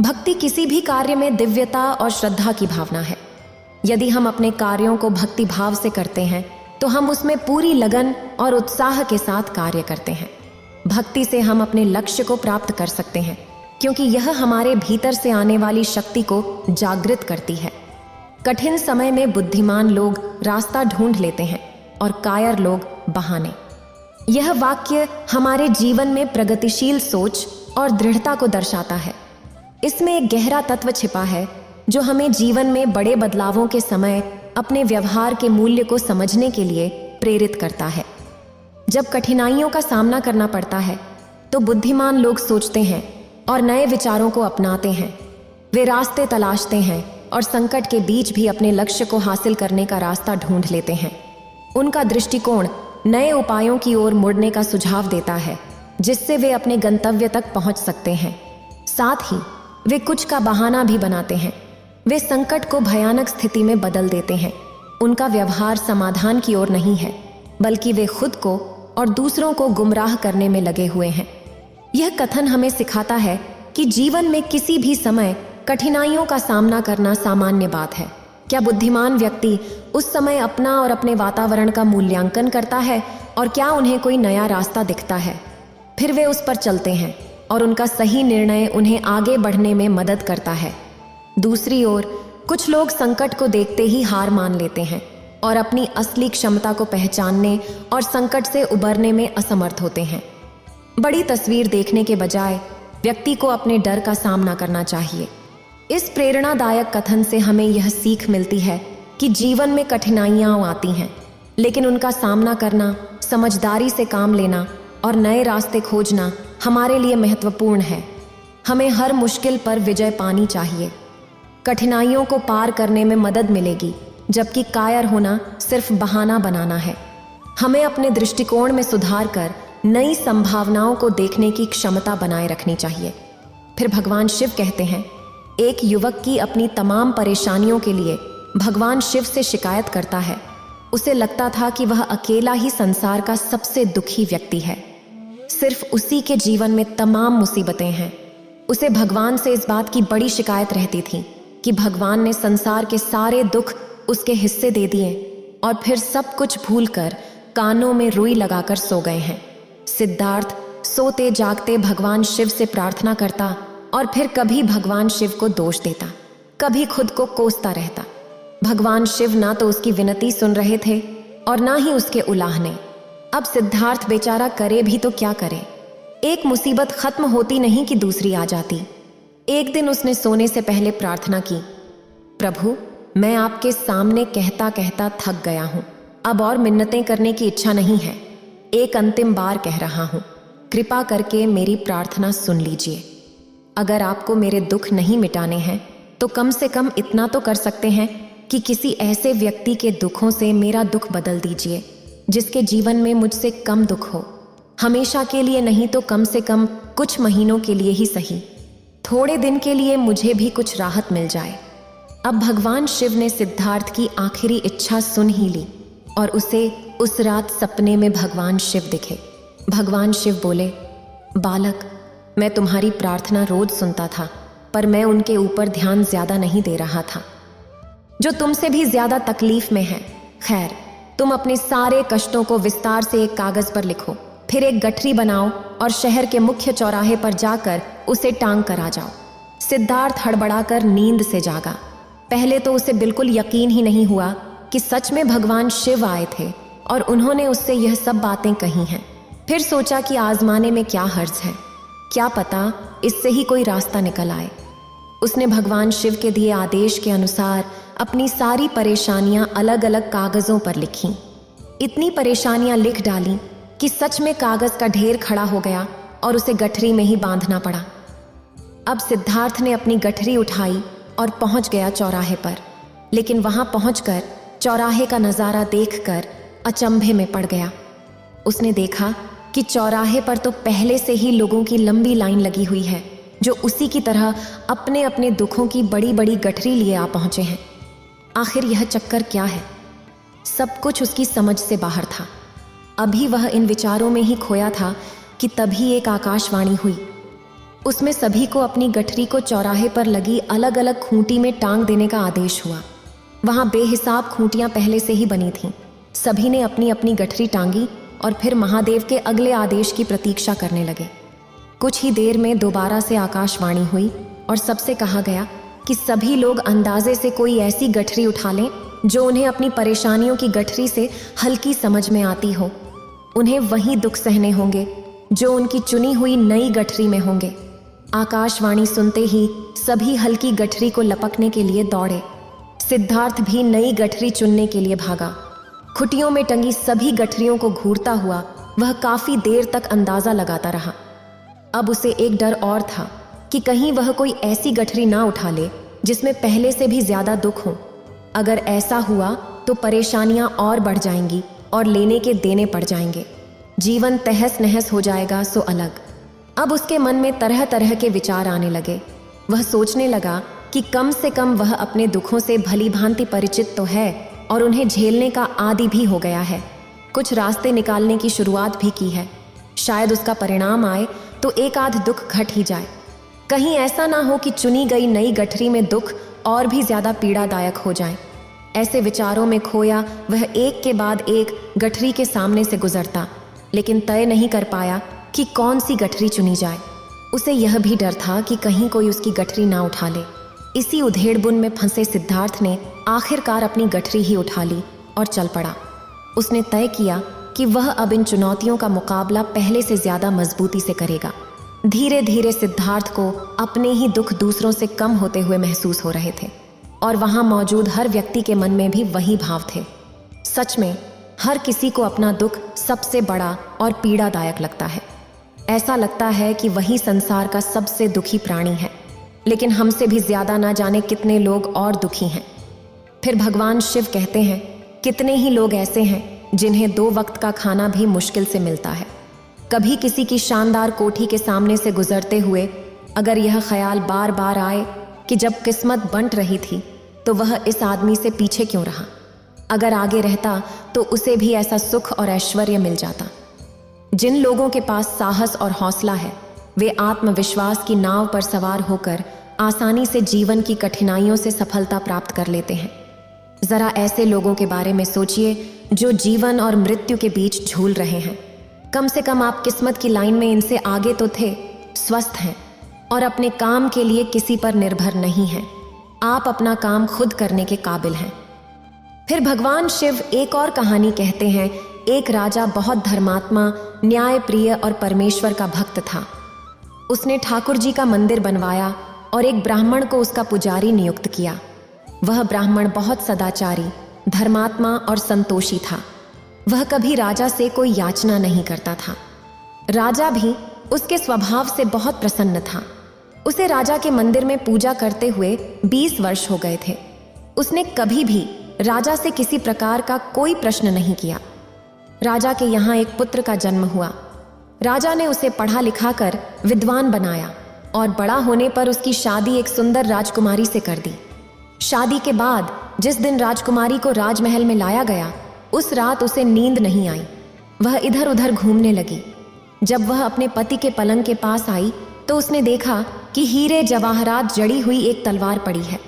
भक्ति किसी भी कार्य में दिव्यता और श्रद्धा की भावना है। यदि हम अपने कार्यों को भक्ति भाव से करते हैं तो हम उसमें पूरी लगन और उत्साह के साथ कार्य करते हैं। भक्ति से हम अपने लक्ष्य को प्राप्त कर सकते हैं, क्योंकि यह हमारे भीतर से आने वाली शक्ति को जागृत करती है। कठिन समय में बुद्धिमान लोग रास्ता ढूंढ लेते हैं और कायर लोग बहाने। यह वाक्य हमारे जीवन में प्रगतिशील सोच और दृढ़ता को दर्शाता है। इसमें एक गहरा तत्व छिपा है जो हमें जीवन में बड़े बदलावों के समय अपने व्यवहार के मूल्य को समझने के लिए प्रेरित करता है। जब कठिनाइयों का सामना करना पड़ता है तो बुद्धिमान लोग सोचते हैं और नए विचारों को अपनाते हैं। वे रास्ते तलाशते हैं और संकट के बीच भी अपने लक्ष्य को हासिल करने का रास्ता ढूंढ लेते हैं। उनका दृष्टिकोण नए उपायों की ओर मुड़ने का सुझाव देता है, जिससे वे अपने गंतव्य तक पहुंच सकते हैं। साथ ही वे कुछ का बहाना भी बनाते हैं। वे संकट को भयानक स्थिति में बदल देते हैं। उनका व्यवहार समाधान की ओर नहीं है, बल्कि वे खुद को और दूसरों को गुमराह करने में लगे हुए हैं। यह कथन हमें सिखाता है कि जीवन में किसी भी समय कठिनाइयों का सामना करना सामान्य बात है। क्या बुद्धिमान व्यक्ति उस समय अपना और अपने वातावरण का मूल्यांकन करता है और क्या उन्हें कोई नया रास्ता दिखता है? फिर वे उस पर चलते हैं और उनका सही निर्णय उन्हें आगे बढ़ने में मदद करता है। दूसरी ओर कुछ लोग संकट को देखते ही हार मान लेते हैं और अपनी असली क्षमता को पहचानने और संकट से उबरने में असमर्थ होते हैं। बड़ी तस्वीर देखने के बजाय व्यक्ति को अपने डर का सामना करना चाहिए। इस प्रेरणादायक कथन से हमें यह सीख मिलती है कि जीवन में कठिनाइयां आती हैं, लेकिन उनका सामना करना, समझदारी से काम लेना और नए रास्ते खोजना हमारे लिए महत्वपूर्ण है। हमें हर मुश्किल पर विजय पानी चाहिए। कठिनाइयों को पार करने में मदद मिलेगी, जबकि कायर होना सिर्फ बहाना बनाना है। हमें अपने दृष्टिकोण में सुधार कर नई संभावनाओं को देखने की क्षमता बनाए रखनी चाहिए। फिर भगवान शिव कहते हैं, एक युवक की अपनी तमाम परेशानियों के लिए भगवान शिव से शिकायत करता है। उसे लगता था कि वह अकेला ही संसार का सबसे दुखी व्यक्ति है। सिर्फ उसी के जीवन में तमाम मुसीबतें हैं। उसे भगवान से इस बात की बड़ी शिकायत रहती थी कि भगवान ने संसार के सारे दुख उसके हिस्से दे दिए और फिर सब कुछ भूलकर कानों में रुई लगाकर सो गए हैं। सिद्धार्थ सोते जागते भगवान शिव से प्रार्थना करता और फिर कभी भगवान शिव को दोष देता, कभी खुद को कोसता रहता। भगवान शिव ना तो उसकी विनती सुन रहे थे और ना ही उसके उलाहने। अब सिद्धार्थ बेचारा करे भी तो क्या करे। एक मुसीबत खत्म होती नहीं कि दूसरी आ जाती। एक दिन उसने सोने से पहले प्रार्थना की, प्रभु, मैं आपके सामने कहता कहता थक गया हूं। अब और मिन्नतें करने की इच्छा नहीं है। एक अंतिम बार कह रहा हूं, कृपा करके मेरी प्रार्थना सुन लीजिए। अगर आपको मेरे दुख नहीं मिटाने हैं तो कम से कम इतना तो कर सकते हैं कि किसी ऐसे व्यक्ति के दुखों से मेरा दुख बदल दीजिए जिसके जीवन में मुझसे कम दुख हो। हमेशा के लिए नहीं तो कम से कम कुछ महीनों के लिए ही सही। थोड़े दिन के लिए मुझे भी कुछ राहत मिल जाए। अब भगवान शिव ने सिद्धार्थ की आखिरी इच्छा सुन ही ली और उसे उस रात सपने में भगवान शिव दिखे। भगवान शिव बोले, बालक, मैं तुम्हारी प्रार्थना रोज सुनता था, पर मैं उनके ऊपर ध्यान ज्यादा नहीं दे रहा था, जो तुमसे भी ज्यादा तकलीफ में है। खैर, तुम अपने सारे कष्टों को विस्तार से एक कागज पर लिखो, फिर एक गठरी बनाओ और शहर के मुख्य चौराहे पर जाकर उसे टांग कर आ जाओ। सिद्धार्थ हड़बड़ाकर नींद से जागा। पहले तो उसे बिल्कुल यकीन ही नहीं हुआ कि सच में भगवान शिव आए थे और उन्होंने उससे यह सब बातें कही हैं। फिर सोचा कि आजमाने में क्या हर्ज है, क्या पता इससे ही कोई रास्ता निकल आए। उसने भगवान शिव के दिए आदेश के अनुसार अपनी सारी परेशानियां अलग अलग कागजों पर लिखीं। इतनी परेशानियां लिख डाली कि सच में कागज का ढेर खड़ा हो गया और उसे गठरी में ही बांधना पड़ा। अब सिद्धार्थ ने अपनी गठरी उठाई और पहुंच गया चौराहे पर, लेकिन वहां पहुंचकर चौराहे का नजारा देखकर अचंभे में पड़ गया। उसने देखा कि चौराहे पर तो पहले से ही लोगों की लंबी लाइन लगी हुई है, जो उसी की तरह अपने अपने दुखों की बड़ी बड़ी गठरी लिए आ पहुंचे हैं। आखिर यह चक्कर क्या है? सब कुछ उसकी समझ से बाहर था। अभी वह इन विचारों में ही खोया था कि तभी एक आकाशवाणी हुई। उसमें सभी को अपनी गठरी को चौराहे पर लगी अलग अलग खूंटी में टांग देने का आदेश हुआ। वहां बेहिसाब खूंटियां पहले से ही बनी थीं। सभी ने अपनी अपनी गठरी टांगी और फिर महादेव के अगले आदेश की प्रतीक्षा करने लगे। कुछ ही देर में दोबारा से आकाशवाणी हुई और सबसे कहा गया कि सभी लोग अंदाजे से कोई ऐसी गठरी उठा लें जो उन्हें अपनी परेशानियों की गठरी से हल्की समझ में आती हो। उन्हें वही दुख सहने होंगे जो उनकी चुनी हुई नई गठरी में होंगे। आकाशवाणी सुनते ही सभी हल्की गठरी को लपकने के लिए दौड़े। सिद्धार्थ भी नई गठरी चुनने के लिए भागा। खुटियों में टंगी सभी गठरियों को घूरता हुआ वह काफी देर तक अंदाजा लगाता रहा। अब उसे एक डर और था कि कहीं वह कोई ऐसी गठरी ना उठा ले जिसमें पहले से भी ज्यादा दुख हो। अगर ऐसा हुआ तो परेशानियां और बढ़ जाएंगी और लेने के देने पड़ जाएंगे। जीवन तहस नहस हो जाएगा सो अलग। अब उसके मन में तरह तरह के विचार आने लगे। वह सोचने लगा कि कम से कम वह अपने दुखों से भली भांति परिचित तो है और उन्हें झेलने का आदी भी हो गया है। कुछ रास्ते निकालने की शुरुआत भी की है। शायद उसका परिणाम आए तो एक आध दुख घट ही जाए। कहीं ऐसा ना हो कि चुनी गई नई गठरी में दुख और भी ज्यादा पीड़ादायक हो जाए। ऐसे विचारों में खोया वह एक के बाद एक गठरी के सामने से गुजरता, लेकिन तय नहीं कर पाया कि कौन सी गठरी चुनी जाए। उसे यह भी डर था कि कहीं कोई उसकी गठरी ना उठा ले। इसी उधेड़बुन में फंसे सिद्धार्थ ने आखिरकार अपनी गठरी ही उठा ली और चल पड़ा। उसने तय किया कि वह अब इन चुनौतियों का मुकाबला पहले से ज्यादा मजबूती से करेगा। धीरे धीरे सिद्धार्थ को अपने ही दुख दूसरों से कम होते हुए महसूस हो रहे थे और वहां मौजूद हर व्यक्ति के मन में भी वही भाव थे। सच में हर किसी को अपना दुख सबसे बड़ा और पीड़ादायक लगता है। ऐसा लगता है कि वही संसार का सबसे दुखी प्राणी है, लेकिन हमसे भी ज्यादा ना जाने कितने लोग और दुखी हैं। फिर भगवान शिव कहते हैं, कितने ही लोग ऐसे हैं जिन्हें 2 वक्त का खाना भी मुश्किल से मिलता है। कभी किसी की शानदार कोठी के सामने से गुजरते हुए अगर यह ख्याल बार बार आए कि जब किस्मत बंट रही थी तो वह इस आदमी से पीछे क्यों रहा, अगर आगे रहता तो उसे भी ऐसा सुख और ऐश्वर्य मिल जाता। जिन लोगों के पास साहस और हौसला है वे आत्मविश्वास की नाव पर सवार होकर आसानी से जीवन की कठिनाइयों से सफलता प्राप्त कर लेते हैं। जरा ऐसे लोगों के बारे में सोचिए जो जीवन और मृत्यु के बीच झूल रहे हैं। कम से कम आप किस्मत की लाइन में इनसे आगे तो थे, स्वस्थ हैं और अपने काम के लिए किसी पर निर्भर नहीं हैं। आप अपना काम खुद करने के काबिल हैं। फिर भगवान शिव एक और कहानी कहते हैं। एक राजा बहुत धर्मात्मा, न्यायप्रिय और परमेश्वर का भक्त था। उसने ठाकुर जी का मंदिर बनवाया और एक ब्राह्मण को उसका पुजारी नियुक्त किया। वह ब्राह्मण बहुत सदाचारी, धर्मात्मा और संतोषी था। वह कभी राजा से कोई याचना नहीं करता था। राजा भी उसके स्वभाव से बहुत प्रसन्न था। उसे राजा के मंदिर में पूजा करते हुए 20 वर्ष हो गए थे। उसने कभी भी राजा से किसी प्रकार का कोई प्रश्न नहीं किया। राजा के यहाँ एक पुत्र का जन्म हुआ। राजा ने उसे पढ़ा लिखा कर विद्वान बनाया और बड़ा होने पर उसकी शादी एक सुंदर राजकुमारी से कर दी। शादी के बाद जिस दिन राजकुमारी को राजमहल में लाया गया, उस रात उसे नींद नहीं आई। वह इधर उधर घूमने लगी। जब वह अपने पति के पलंग के पास आई तो उसने देखा कि हीरे जवाहरात जड़ी हुई एक तलवार पड़ी है।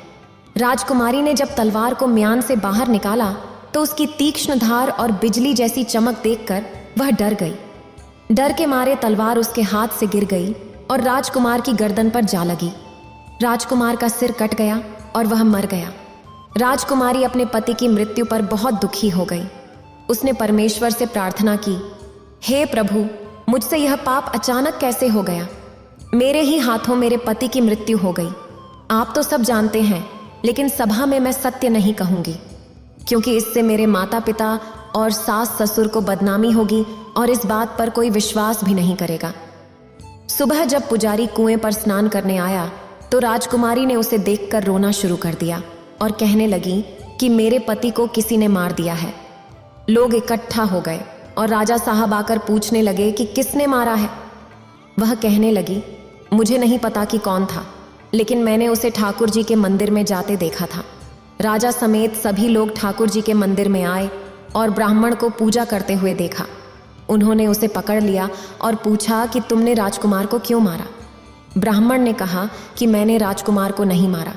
राजकुमारी ने जब तलवार को म्यान से बाहर निकाला तो उसकी तीक्ष्ण धार और बिजली जैसी चमक देखकर वह डर गई। डर के मारे तलवार उसके हाथ से गिर गई और राजकुमार की गर्दन पर जा लगी। राजकुमार का सिर कट गया और वह मर गया। राजकुमारी अपने पति की मृत्यु पर बहुत दुखी हो गई। उसने परमेश्वर से प्रार्थना की, हे प्रभु, मुझसे यह पाप अचानक कैसे हो गया? मेरे ही हाथों मेरे पति की मृत्यु हो गई। आप तो सब जानते हैं, लेकिन सभा में मैं सत्य नहीं कहूंगी, क्योंकि इससे मेरे माता पिता और सास ससुर को बदनामी होगी और इस बात पर कोई विश्वास भी नहीं करेगा। सुबह जब पुजारी कुएं पर स्नान करने आया तो राजकुमारी ने उसे देखकर रोना शुरू कर दिया और कहने लगी कि मेरे पति को किसी ने मार दिया है। लोग इकट्ठा हो गए और राजा साहब आकर पूछने लगे कि किसने मारा है। वह कहने लगी, मुझे नहीं पता कि कौन था, लेकिन मैंने उसे ठाकुर जी के मंदिर में जाते देखा था। राजा समेत सभी लोग ठाकुर जी के मंदिर में आए और ब्राह्मण को पूजा करते हुए देखा। उन्होंने उसे पकड़ लिया और पूछा कि तुमने राजकुमार को क्यों मारा? ब्राह्मण ने कहा कि मैंने राजकुमार को नहीं मारा,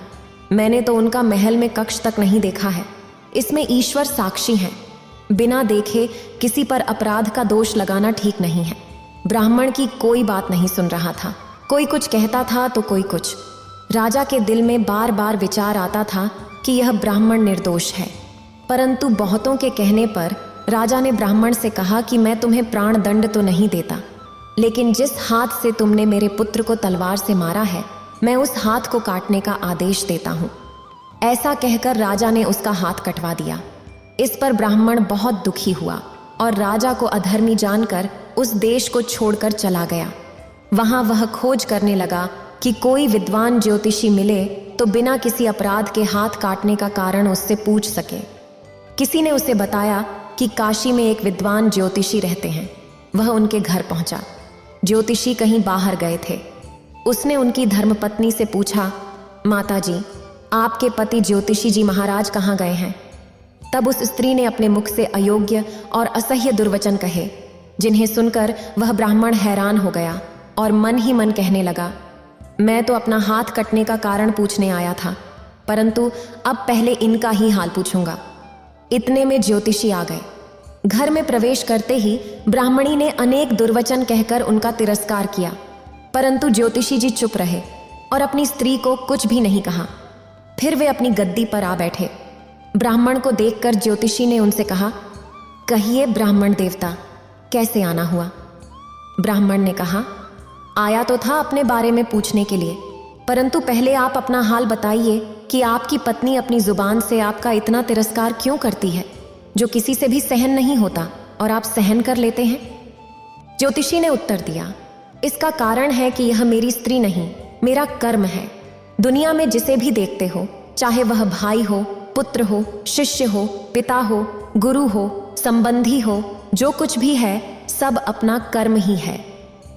मैंने तो उनका महल में कक्ष तक नहीं देखा है। इसमें ईश्वर साक्षी हैं। बिना देखे किसी पर अपराध का दोष लगाना ठीक नहीं है। ब्राह्मण की कोई बात नहीं सुन रहा था। कोई कुछ कहता था तो कोई कुछ। राजा के दिल में बार बार विचार आता था कि यह ब्राह्मण निर्दोष है, परंतु बहुतों के कहने पर राजा ने ब्राह्मण से कहा कि मैं तुम्हें प्राण दंड तो नहीं देता, लेकिन जिस हाथ से तुमने मेरे पुत्र को तलवार से मारा है, मैं उस हाथ को काटने का आदेश देता हूँ। ऐसा कहकर राजा ने उसका हाथ कटवा दिया। इस पर ब्राह्मण बहुत दुखी हुआ और राजा को अधर्मी जानकर उस देश को छोड़कर चला गया। वहां वह खोज करने लगा कि कोई विद्वान ज्योतिषी मिले तो बिना किसी अपराध के हाथ काटने का कारण उससे पूछ सके। किसी ने उसे बताया कि काशी में एक विद्वान ज्योतिषी रहते हैं। वह उनके घर पहुंचा। ज्योतिषी कहीं बाहर गए थे। उसने उनकी धर्मपत्नी से पूछा, माता जी, आपके पति ज्योतिषी जी महाराज कहाँ गए हैं? तब उस स्त्री ने अपने मुख से अयोग्य और असह्य दुर्वचन कहे, जिन्हें सुनकर वह ब्राह्मण हैरान हो गया और मन ही मन कहने लगा, मैं तो अपना हाथ कटने का कारण पूछने आया था, परंतु अब पहले इनका ही हाल पूछूंगा। इतने में ज्योतिषी आ गए। घर में प्रवेश करते ही ब्राह्मणी ने अनेक दुर्वचन कहकर उनका तिरस्कार किया, परंतु ज्योतिषी जी चुप रहे और अपनी स्त्री को कुछ भी नहीं कहा। फिर वे अपनी गद्दी पर आ बैठे। ब्राह्मण को देखकर ज्योतिषी ने उनसे कहा, कहिए ब्राह्मण देवता, कैसे आना हुआ? ब्राह्मण ने कहा, आया तो था अपने बारे में पूछने के लिए, परंतु पहले आप अपना हाल बताइए कि आपकी पत्नी अपनी जुबान से आपका इतना तिरस्कार क्यों करती है, जो किसी से भी सहन नहीं होता और आप सहन कर लेते हैं। ज्योतिषी ने उत्तर दिया, इसका कारण है कि यह मेरी स्त्री नहीं, मेरा कर्म है। दुनिया में जिसे भी देखते हो, चाहे वह भाई हो, पुत्र हो, शिष्य हो, पिता हो, गुरु हो, संबंधी हो, जो कुछ भी है, सब अपना कर्म ही है।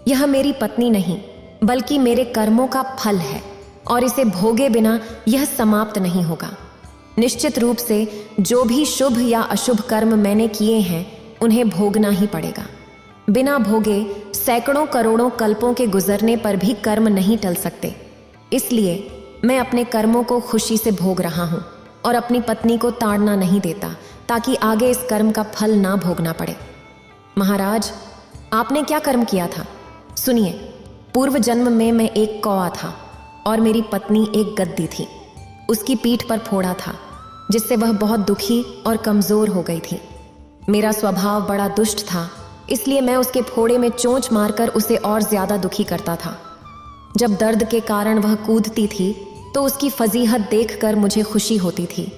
यह मेरी पत्नी नहीं, बल्कि मेरे कर्मों का फल है और इसे भोगे बिना यह समाप्त नहीं होगा। निश्चित रूप से जो भी शुभ या अशुभ कर्म मैंने किए हैं, उन्हें भोगना ही पड़ेगा। बिना भोगे सैकड़ों करोड़ों कल्पों के गुजरने पर भी कर्म नहीं टल सकते। इसलिए मैं अपने कर्मों को खुशी से भोग रहा हूँ और अपनी पत्नी को ताड़ना नहीं देता, ताकि आगे इस कर्म का फल ना भोगना पड़े। महाराज, आपने क्या कर्म किया था? सुनिए, पूर्व जन्म में मैं एक कौवा था और मेरी पत्नी एक गद्दी थी। उसकी पीठ पर फोड़ा था, जिससे वह बहुत दुखी और कमजोर हो गई थी। मेरा स्वभाव बड़ा दुष्ट था, इसलिए मैं उसके फोड़े में चोंच मारकर उसे और ज्यादा दुखी करता था। जब दर्द के कारण वह कूदती थी तो उसकी फजीहत देखकर मुझे खुशी होती थी।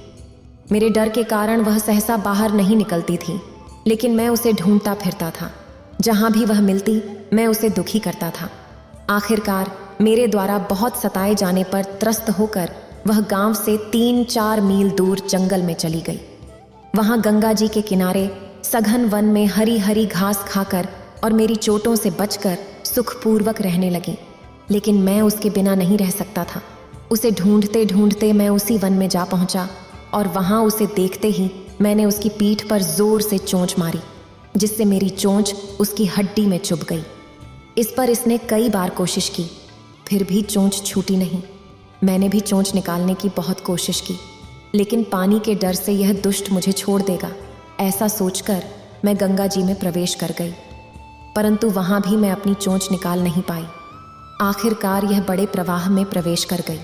मेरे डर के कारण वह सहसा बाहर नहीं निकलती थी, लेकिन मैं उसे ढूंढता फिरता था। जहां भी वह मिलती, मैं उसे दुखी करता था। आखिरकार मेरे द्वारा बहुत सताए जाने पर त्रस्त होकर वह गांव से 3-4 मील दूर जंगल में चली गई। वहां गंगा जी के किनारे सघन वन में हरी हरी घास खाकर और मेरी चोटों से बचकर सुखपूर्वक रहने लगी। लेकिन मैं उसके बिना नहीं रह सकता था। उसे ढूंढते ढूंढते मैं उसी वन में जा पहुंचा और वहां उसे देखते ही मैंने उसकी पीठ पर जोर से चोंच मारी, जिससे मेरी चोंच उसकी हड्डी में चुभ गई। इस पर इसने कई बार कोशिश की, फिर भी चोंच छूटी नहीं। मैंने भी चोंच निकालने की बहुत कोशिश की, लेकिन पानी के डर से यह दुष्ट मुझे छोड़ देगा, ऐसा सोचकर मैं गंगा जी में प्रवेश कर गई। परंतु वहां भी मैं अपनी चोंच निकाल नहीं पाई। आखिरकार यह बड़े प्रवाह में प्रवेश कर गई।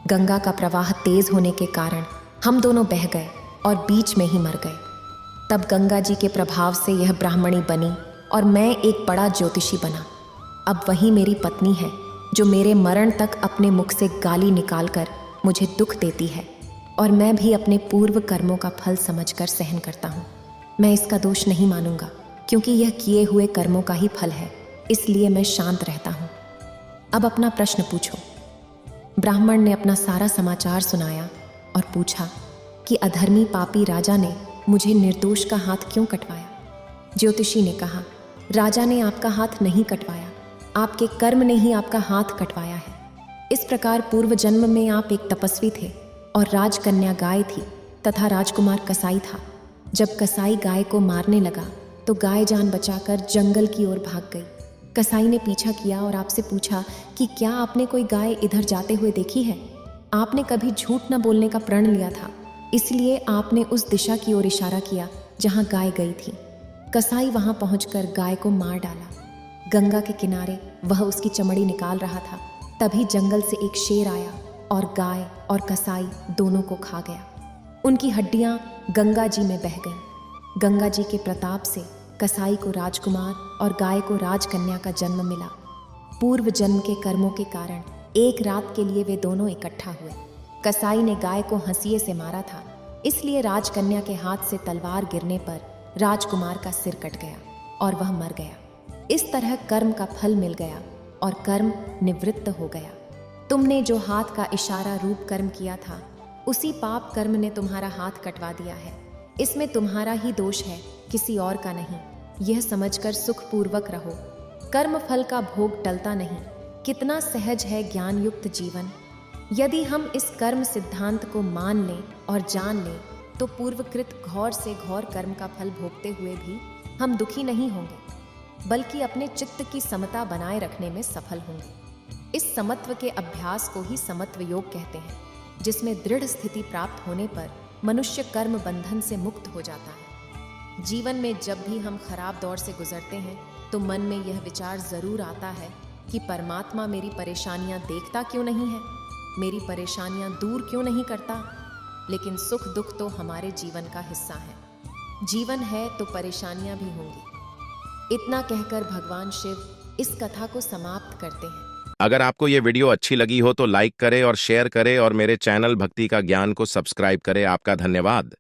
गंगा का प्रवाह तेज होने के कारण हम दोनों बह गए और बीच में ही मर गए। तब गंगा जी के प्रभाव से यह ब्राह्मणी बनी और मैं एक बड़ा ज्योतिषी बना। अब वही मेरी पत्नी है जो मेरे मरण तक अपने मुख से गाली निकालकर मुझे दुख देती है, और मैं भी अपने पूर्व कर्मों का फल समझकर सहन करता हूँ। मैं इसका दोष नहीं मानूंगा, क्योंकि यह किए हुए कर्मों का ही फल है, इसलिए मैं शांत रहता हूँ। अब अपना प्रश्न पूछो। ब्राह्मण ने अपना सारा समाचार सुनाया और पूछा कि अधर्मी पापी राजा ने मुझे निर्दोष का हाथ क्यों कटवाया। ज्योतिषी ने कहा, राजा ने आपका हाथ नहीं कटवाया, आपके कर्म ने ही आपका हाथ कटवाया है। इस प्रकार पूर्व जन्म में आप एक तपस्वी थे और राजकन्या गाय थी तथा राजकुमार कसाई था। जब कसाई गाय को मारने लगा तो गाय जान बचाकर जंगल की ओर भाग गई। कसाई ने पीछा किया और आपसे पूछा कि क्या आपने कोई गाय इधर जाते हुए देखी है। आपने कभी झूठ न बोलने का प्रण लिया था, इसलिए आपने उस दिशा की ओर इशारा किया जहां गाय गई थी। कसाई वहां पहुंचकर गाय को मार डाला। गंगा के किनारे वह उसकी चमड़ी निकाल रहा था, तभी जंगल से एक शेर आया और गाय और कसाई दोनों को खा गया। उनकी हड्डियां गंगा जी में बह गईं। गंगा जी के प्रताप से कसाई को राजकुमार और गाय को राजकन्या का जन्म मिला। पूर्व जन्म के कर्मों के कारण एक रात के लिए वे दोनों इकट्ठा हुए। कसाई ने गाय को हंसिए से मारा था, इसलिए राजकन्या के हाथ से तलवार गिरने पर राजकुमार का सिर कट गया और वह मर गया। इस तरह कर्म का फल मिल गया और कर्म निवृत्त हो गया। तुमने जो हाथ का इशारा रूप कर्म किया था, उसी पाप कर्म ने तुम्हारा हाथ कटवा दिया है। इसमें तुम्हारा ही दोष है, किसी और का नहीं। यह समझकर सुखपूर्वक रहो। कर्म फल का भोग टलता नहीं। कितना सहज है ज्ञान युक्त जीवन। यदि हम इस कर्म सिद्धांत को मान लें और जान लें, तो पूर्वकृत घोर से घोर कर्म का फल भोगते हुए भी हम दुखी नहीं होंगे, बल्कि अपने चित्त की समता बनाए रखने में सफल होंगे। इस समत्व के अभ्यास को ही समत्व योग कहते हैं, जिसमें दृढ़ स्थिति प्राप्त होने पर मनुष्य कर्म बंधन से मुक्त हो जाता है। जीवन में जब भी हम खराब दौर से गुजरते हैं तो मन में यह विचार जरूर आता है कि परमात्मा मेरी परेशानियां देखता क्यों नहीं है, मेरी परेशानियां दूर क्यों नहीं करता। लेकिन सुख दुख तो हमारे जीवन का हिस्सा है। जीवन है तो परेशानियां भी होंगी। इतना कहकर भगवान शिव इस कथा को समाप्त करते हैं।
अगर आपको ये वीडियो अच्छी लगी हो तो लाइक करें और शेयर करें और मेरे चैनल भक्ति का ज्ञान को सब्सक्राइब करें। आपका धन्यवाद।